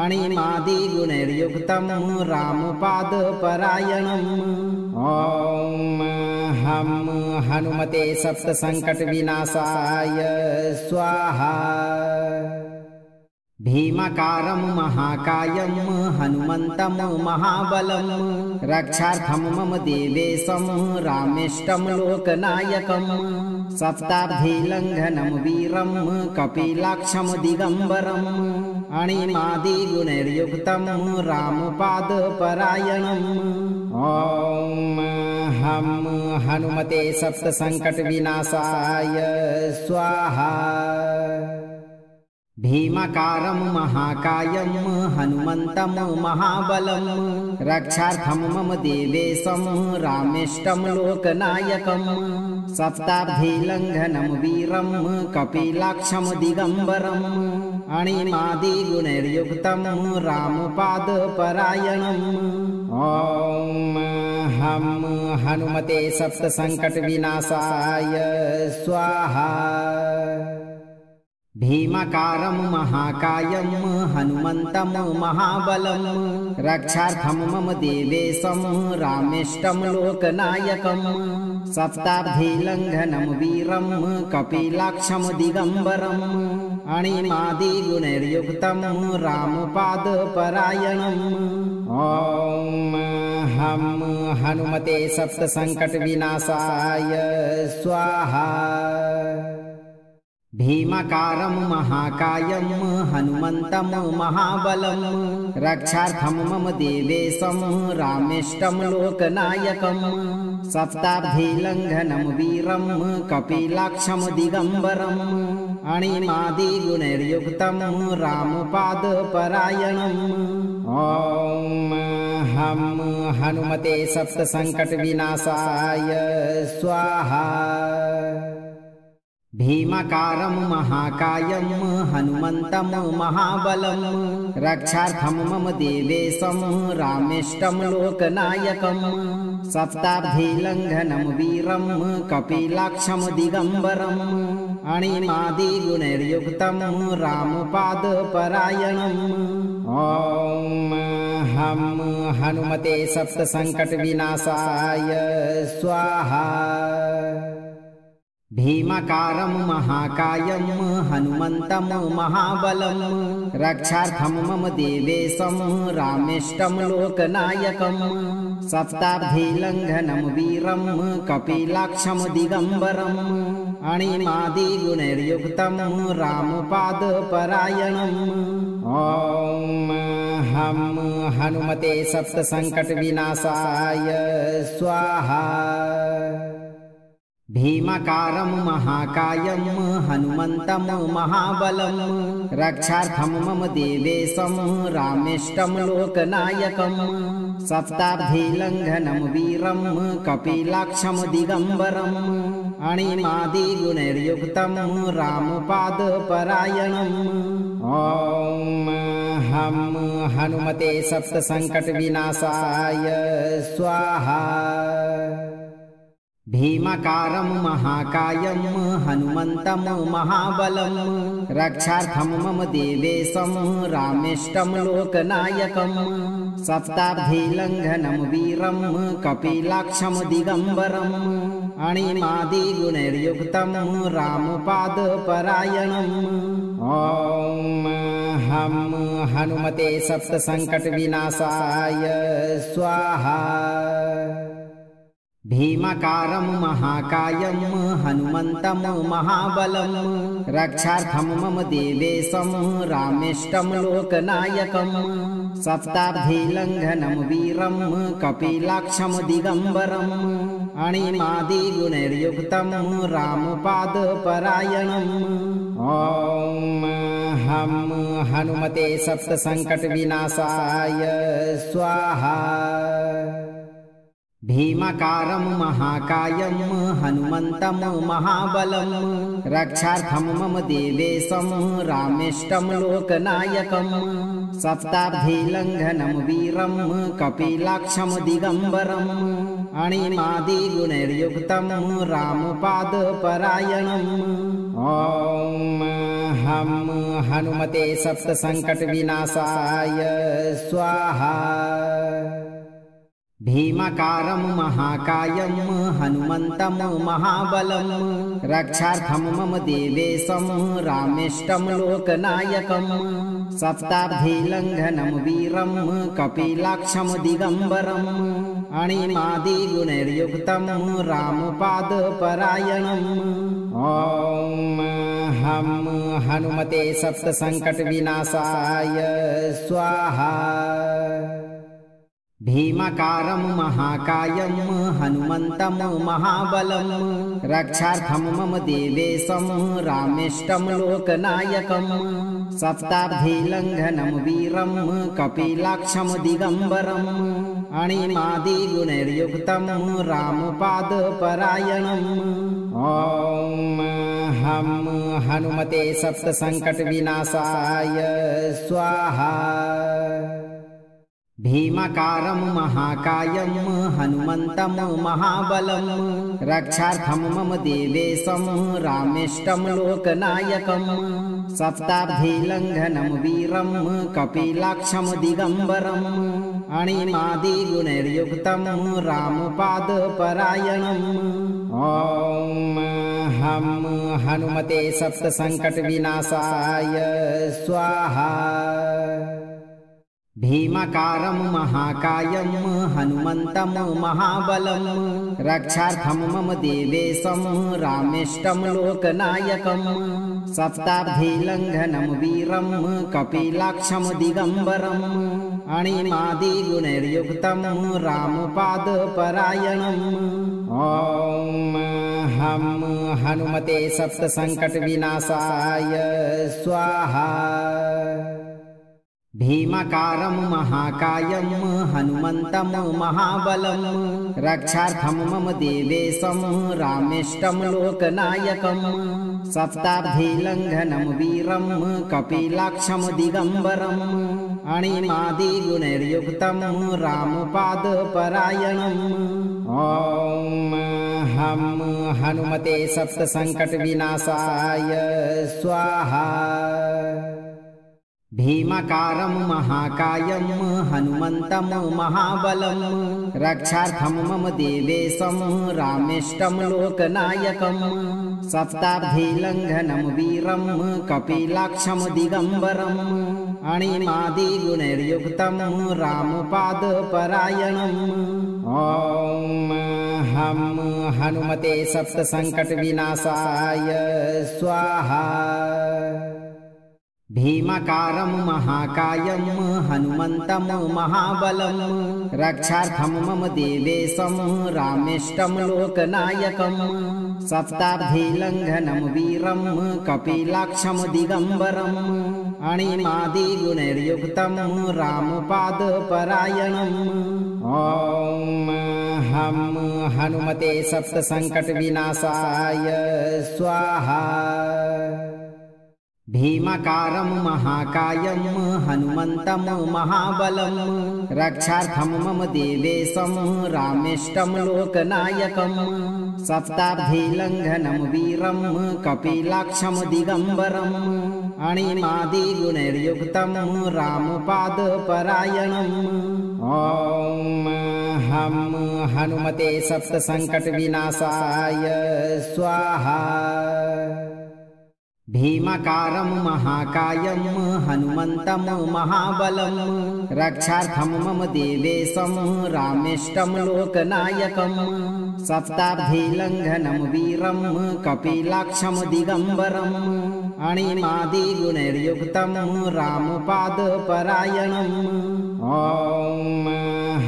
अणिमादिगुणैर्युक्तं रामपादपरायणम्। ॐ हम हनुमते सप्तसङ्कटविनाशाय स्वाहा। भीमाकारं महाकायं हनुमन्तं महाबलं रक्षार्थं मम देवेशं रामेष्टं लोकनायकं सप्ताब्धिलङ्घनं वीरं कपिलाक्षं दिगम्बरम् अणिमादिगुणैर्युक्तं रामपादपरायणम्। ॐ हम हनुमते सप्तसङ्कटविनाशाय स्वाहा। भीमाकारं महाकायं हनुमन्तं महाबलं रक्षार्थं मम देवेशं रामेष्टं लोकनायकं सप्ताब्धिलङ्घनं वीरं कपिलाक्षं दिगम्बरम् अणिमादिगुणैर्युक्तं रामपादपरायणम्। ॐ हम हनुमते सप्तसङ्कटविनाशाय स्वाहा। भीमाकारं महाकायं हनुमन्तं महाबलं रक्षार्थं मम देवेशं रामेष्टं लोकनायकं सप्ताब्धिलङ्घनं वीरं कपिलाक्षं दिगम्बरम् अणिमादिगुणैर्युक्तं रामपादपरायणम्। ॐ हम हनुमते सप्तसङ्कटविनाशाय स्वाहा। भीमाकारं महाकायं हनुमन्तं महाबलं रक्षार्थं मम देवेशं रामेष्टं लोकनायकं सप्ताब्धिलङ्घनं वीरं कपिलाक्षं दिगम्बरम् अणिमादिगुणैर्युक्तं रामपादपरायणम्। ॐ हम हनुमते सप्तसङ्कटविनाशाय स्वाहा। भीमाकारं महाकायं हनुमन्तं महाबलं रक्षार्थं मम देवेशं रामेष्टं लोकनायकं सप्ताब्धिलङ्घनं वीरं कपिलाक्षं दिगम्बरम् अणिमादिगुणैर्युक्तं रामपादपरायणम्। ॐ हम हनुमते सप्तसङ्कटविनाशाय स्वाहा। भीमाकारं महाकायं हनुमन्तं महाबलं रक्षार्थं मम देवेशं रामेष्टं लोकनायकं सप्ताब्धिलङ्घनं वीरं कपिलाक्षं दिगम्बरम् अणिमादिगुणैर्युक्तं रामपादपरायणम्। ॐ हम हनुमते सप्तसङ्कटविनाशाय स्वाहा। भीमाकारं महाकायं हनुमन्तं महाबलं रक्षार्थं मम देवेशं रामेष्टं लोकनायकं सप्ताब्धिलङ्घनं वीरं कपिलाक्षं दिगम्बरम् अणिमादिगुणैर्युक्तं रामपादपरायणम् ॐ हं हनुमते सप्तसङ्कटविनाशाय स्वाहा। भीमाकारं महाकायं हनुमन्तं महाबलं रक्षार्थं मम देवेशं रामेष्टं लोकनायकं सप्ताब्धिलङ्घनं वीरं कपिलाक्षं दिगम्बरम् अणिमादिगुणैर्युक्तं रामपादपरायणम् ॐ हं हनुमते सप्तसङ्कटविनाशाय स्वाहा। भीमाकारं महाकायं हनुमन्तं महाबलं रक्षार्थं मम देवेशं रामेष्टं लोकनायकं सप्ताब्धिलङ्घनं वीरं कपिलाक्षं दिगम्बरम् अणिमादिगुणैर्युक्तं रामपादपरायणम् ॐ हं हनुमते सप्तसङ्कटविनाशाय स्वाहा। भीमाकारं महाकायं हनुमन्तं महाबलं रक्षार्थं मम देवेशं रामेष्टं लोकनायकं सप्ताब्धिलङ्घनं वीरं कपिलाक्षं दिगम्बरम् अणिमादिगुणैर्युक्तं रामपादपरायणम् ॐ हं हनुमते सप्तसङ्कटविनाशाय स्वाहा। भीमाकारं महाकायं हनुमन्तं महाबलं रक्षार्थं मम देवेशं रामेष्टं लोकनायकं सप्ताब्धिलङ्घनं वीरं कपिलाक्षं दिगम्बरम् अणिमादिगुणैर्युक्तं रामपादपरायणम् ॐ हं हनुमते सप्तसङ्कटविनाशाय स्वाहा। भीमाकारं महाकायं हनुमन्तं महाबलं रक्षार्थं मम देवेशं रामेष्टं लोकनायकं सप्ताब्धिलङ्घनं वीरं कपिलाक्षं दिगम्बरम् अणिमादिगुणैर्युक्तं रामपादपरायणम् ॐ हं हनुमते सप्तसङ्कटविनाशाय स्वाहा। भीमाकारं महाकायं हनुमन्तं महाबलं रक्षार्थं मम देवेशं रामेष्टं लोकनायकं सप्ताब्धिलङ्घनं वीरं कपिलाक्षं दिगम्बरम् अणिमादिगुणैर्युक्तं रामपादपरायणम् ॐ हं हनुमते सप्तसङ्कटविनाशाय स्वाहा। भीमाकारं महाकायं हनुमन्तं महाबलं रक्षार्थं मम देवेशं रामेष्टं लोकनायकं सप्ताब्धिलङ्घनं वीरं कपिलाक्षं दिगम्बरम् अणिमादिगुणैर्युक्तं रामपादपरायणम् ॐ हं हनुमते सप्तसङ्कटविनाशाय स्वाहा। भीमाकारं महाकायं हनुमन्तं महाबलं रक्षार्थं मम देवेशं रामेष्टं लोकनायकं सप्ताब्धिलङ्घनं वीरं कपिलाक्षं दिगम्बरम् अणिमादिगुणैर्युक्तं रामपादपरायणम् ॐ हं हनुमते सप्तसङ्कटविनाशाय स्वाहा। भीमाकारं महाकायं हनुमन्तं महाबलं रक्षार्थं मम देवेशं रामेष्टं लोकनायकं सप्ताब्धिलङ्घनं वीरं कपिलाक्षं दिगम्बरम् अणिमादिगुणैर्युक्तं रामपादपरायणम् ॐ हं हनुमते सप्तसङ्कटविनाशाय स्वाहा। भीमाकारं महाकायं हनुमन्तं महाबलं रक्षार्थं मम देवेशं रामेष्टं लोकनायकं सप्ताब्धिलङ्घनं वीरं कपिलाक्षं दिगम्बरम् अणिमादिगुणैर्युक्तं रामपादपरायणम् ॐ हम हनुमते सप्तसङ्कटविनाशाय स्वाहा। भीमाकारं महाकायं हनुमन्तं महाबलं रक्षार्थं मम देवेशं रामेष्टं लोकनायकं सप्ताब्धिलङ्घनं वीरं कपिलाक्षं दिगम्बरम् अणिमादिगुणैर्युक्तं रामपादपरायणम् ॐ हम हनुमते सप्तसङ्कटविनाशाय स्वाहा। भीमाकारं महाकायं हनुमन्तं महाबलं रक्षार्थं मम देवेशं रामेष्टं लोकनायकं सप्ताब्धिलङ्घनं वीरं कपिलाक्षं दिगम्बरम् अणिमादिगुणैर्युक्तं रामपादपरायणम् ॐ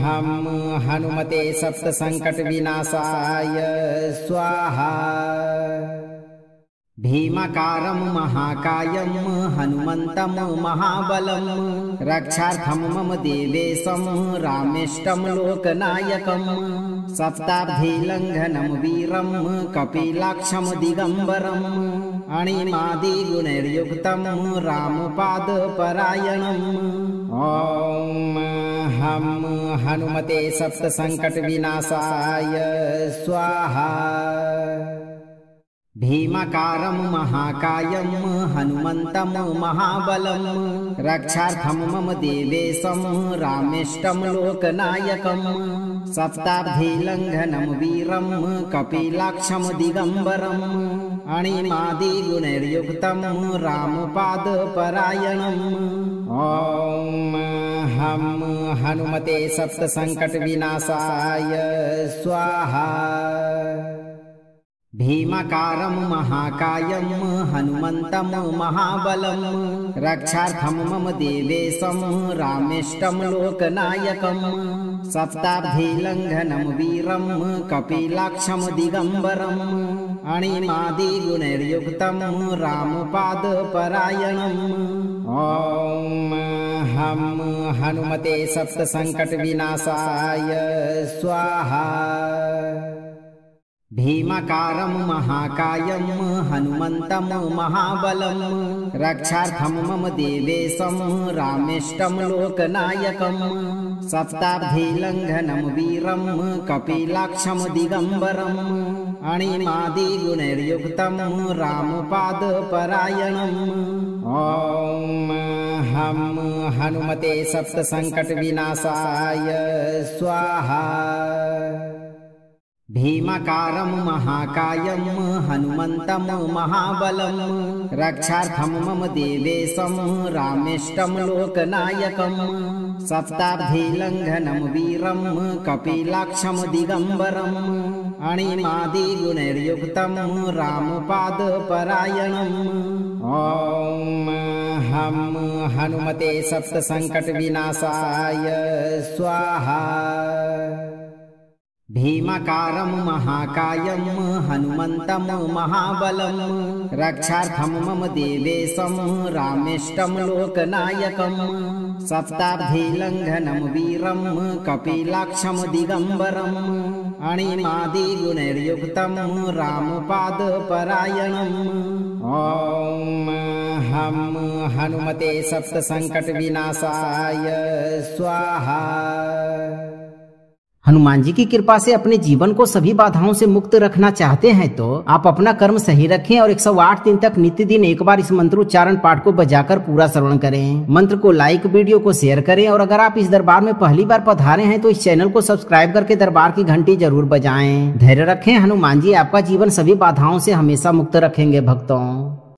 हम हनुमते सप्तसङ्कटविनाशाय स्वाहा। भीमाकारं महाकायं हनुमन्तं महाबलं रक्षार्थं मम देवेशं रामेष्टं लोकनायकं सप्ताब्धिलङ्घनं वीरं कपिलाक्षं दिगम्बरम् अणिमादिगुणैर्युक्तं रामपादपरायणम् ॐ हम हनुमते सप्तसङ्कटविनाशाय स्वाहा। भीमाकारं महाकायं हनुमन्तं महाबलं रक्षार्थं मम देवेशं रामेष्टं लोकनायकं सप्ताब्धिलङ्घनं वीरं कपिलाक्षं दिगम्बरम् अणिमादिगुणैर्युक्तं रामपादपरायणम् ॐ हम हनुमते सप्तसङ्कटविनाशाय स्वाहा। भीमाकारं महाकायं हनुमन्तं महाबलं रक्षार्थं मम देवेशं रामेष्टं लोकनायकं सप्ताब्धिलङ्घनं वीरं कपिलाक्षं दिगम्बरम् अणिमादिगुणैर्युक्तं रामपादपरायणम् ॐ हम हनुमते सप्तसङ्कटविनाशाय स्वाहा। भीमाकारं महाकायं हनुमन्तं महाबलं रक्षार्थं मम देवेशं रामेष्टं लोकनायकं सप्ताब्धिलङ्घनं वीरं कपिलाक्षं दिगम्बरम् अणिमादिगुणैर्युक्तं रामपादपरायणम् ॐ हम हनुमते सप्तसङ्कटविनाशाय स्वाहा। भीमाकारं महाकायं हनुमन्तं महाबलं रक्षार्थं मम देवेशं रामेष्टं लोकनायकं सप्ताब्धिलङ्घनं वीरं कपिलाक्षं दिगम्बरम् अणिमादिगुणैर्युक्तं रामपादपरायणम् ॐ हम हनुमते सप्तसङ्कटविनाशाय स्वाहा। भीमाकारं महाकायं हनुमन्तं महाबलं रक्षार्थं मम देवेशं रामेष्टं लोकनायकं सप्ताब्धिलङ्घनं वीरं कपिलाक्षं दिगम्बरम् अणिमादिगुणैर्युक्तं रामपादपरायणम् ॐ हम हनुमते सप्तसङ्कटविनाशाय स्वाहा। हनुमान जी की कृपा से अपने जीवन को सभी बाधाओं से मुक्त रखना चाहते हैं तो आप अपना कर्म सही रखें और 108 दिन तक नित्य दिन एक बार इस मंत्रोच्चारण पाठ को बजाकर पूरा श्रवण करें। मंत्र को लाइक, वीडियो को शेयर करें और अगर आप इस दरबार में पहली बार पधारे हैं तो इस चैनल को सब्सक्राइब करके दरबार की घंटी जरूर बजाएं। धैर्य रखें, हनुमान जी आपका जीवन सभी बाधाओं से हमेशा मुक्त रखेंगे भक्तों।